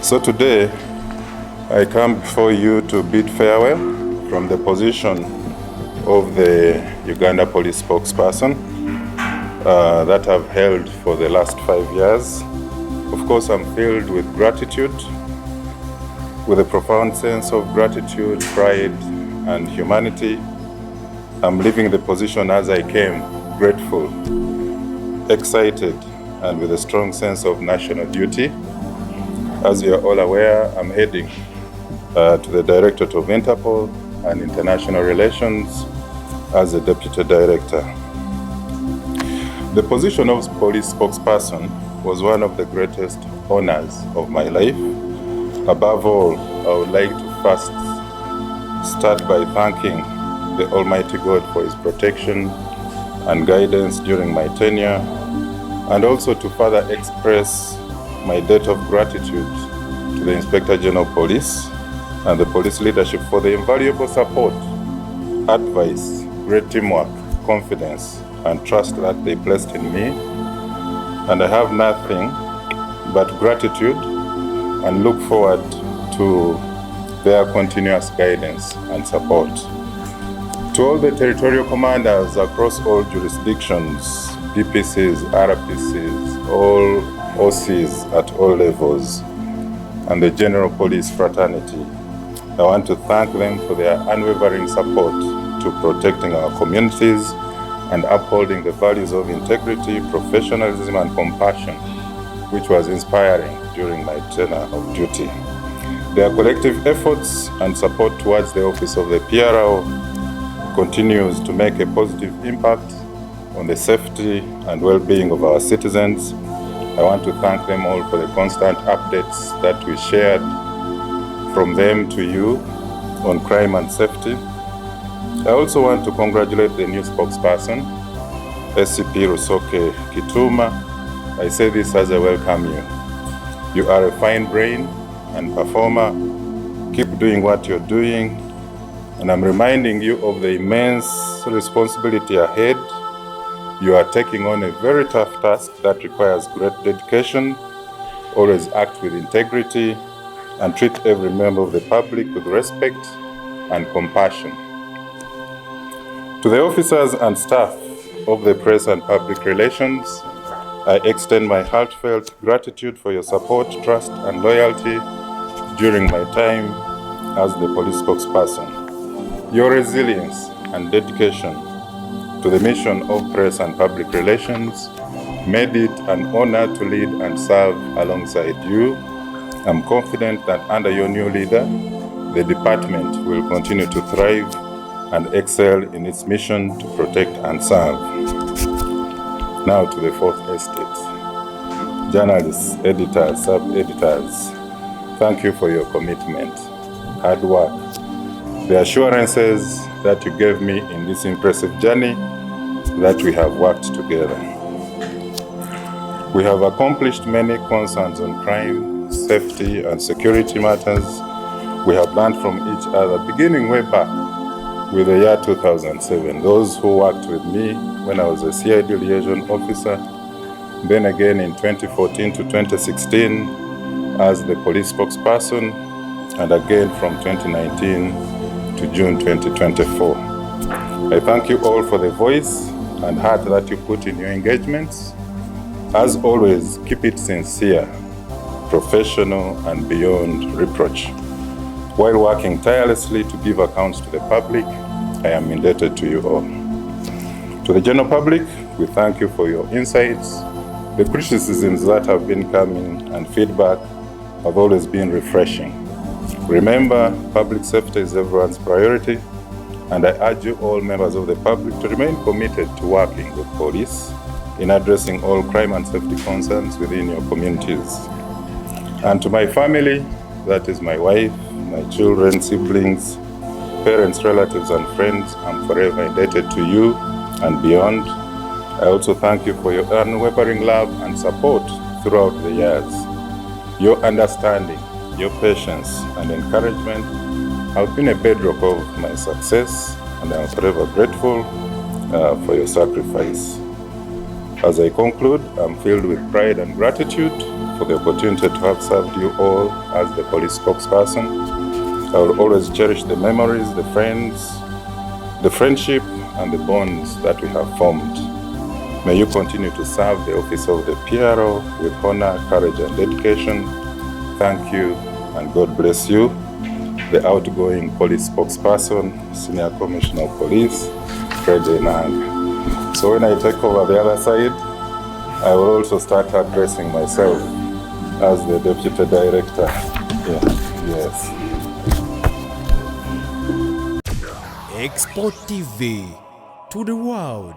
So today, I come before you to bid farewell from the position of the Uganda Police spokesperson that I've held for the last 5 years. Of course, I'm filled with gratitude, with a profound sense of gratitude, pride, and humanity. I'm leaving the position as I came, grateful, excited, and with a strong sense of national duty. As you are all aware, I'm heading to the Directorate of Interpol and International Relations as a Deputy Director. The position of police spokesperson was one of the greatest honors of my life. Above all, I would like to first start by thanking the Almighty God for His protection and guidance during my tenure, and also to further express my debt of gratitude to the Inspector General of Police and the police leadership for the invaluable support, advice, great teamwork, confidence, and trust that they placed in me. And I have nothing but gratitude and look forward to their continuous guidance and support. To all the territorial commanders across all jurisdictions, DPCs, RPCs, all OCs at all levels, and the General Police Fraternity, I want to thank them for their unwavering support to protecting our communities and upholding the values of integrity, professionalism, and compassion, which was inspiring during my tenure of duty. Their collective efforts and support towards the office of the PRO continues to make a positive impact on the safety and well-being of our citizens. I want to thank them all for the constant updates that we shared from them to you on crime and safety. I also want to congratulate the new spokesperson, SCP Rusoke Kituma. I say this as I welcome you. You are a fine brain and performer. Keep doing what you're doing, and I'm reminding you of the immense responsibility ahead. You are taking on a very tough task that requires great dedication. Always act with integrity and treat every member of the public with respect and compassion. To the officers and staff of the press and public relations, I extend my heartfelt gratitude for your support, trust, and loyalty during my time as the police spokesperson. Your resilience and dedication to the mission of press and public relations made it an honor to lead and serve alongside you. I'm confident that under your new leader, the department will continue to thrive and excel in its mission to protect and serve. Now to the fourth estate. Journalists, editors, sub-editors, thank you for your commitment, hard work, the assurances that you gave me in this impressive journey that we have worked together. We have accomplished many concerns on crime, safety, and security matters. We have learned from each other, beginning way back with the year 2007. Those who worked with me when I was a CID liaison officer, then again in 2014 to 2016 as the police spokesperson, and again from 2019 to June 2024. I thank you all for the voice and heart that you put in your engagements. As always, keep it sincere, professional, and beyond reproach. While working tirelessly to give accounts to the public, I am indebted to you all. To the general public, we thank you for your insights. The criticisms that have been coming and feedback have always been refreshing. Remember, public safety is everyone's priority, and I urge you all members of the public to remain committed to working with police in addressing all crime and safety concerns within your communities. And to my family, that is my wife, my children, siblings, parents, relatives, and friends, I'm forever indebted to you and beyond. I also thank you for your unwavering love and support throughout the years. Your understanding, your patience, and encouragement have been a bedrock of my success, and I'm forever grateful for your sacrifice. As I conclude, I'm filled with pride and gratitude for the opportunity to have served you all as the police spokesperson. I will always cherish the memories, the friends, the friendship, and the bonds that we have formed. May you continue to serve the office of the PRO with honor, courage, and dedication. Thank you, and God bless you. The outgoing police spokesperson, Senior Commissioner of Police, Fred Enanga. So when I take over the other side, I will also start addressing myself as the Deputy Director. Yeah. Yes. Export TV to the world.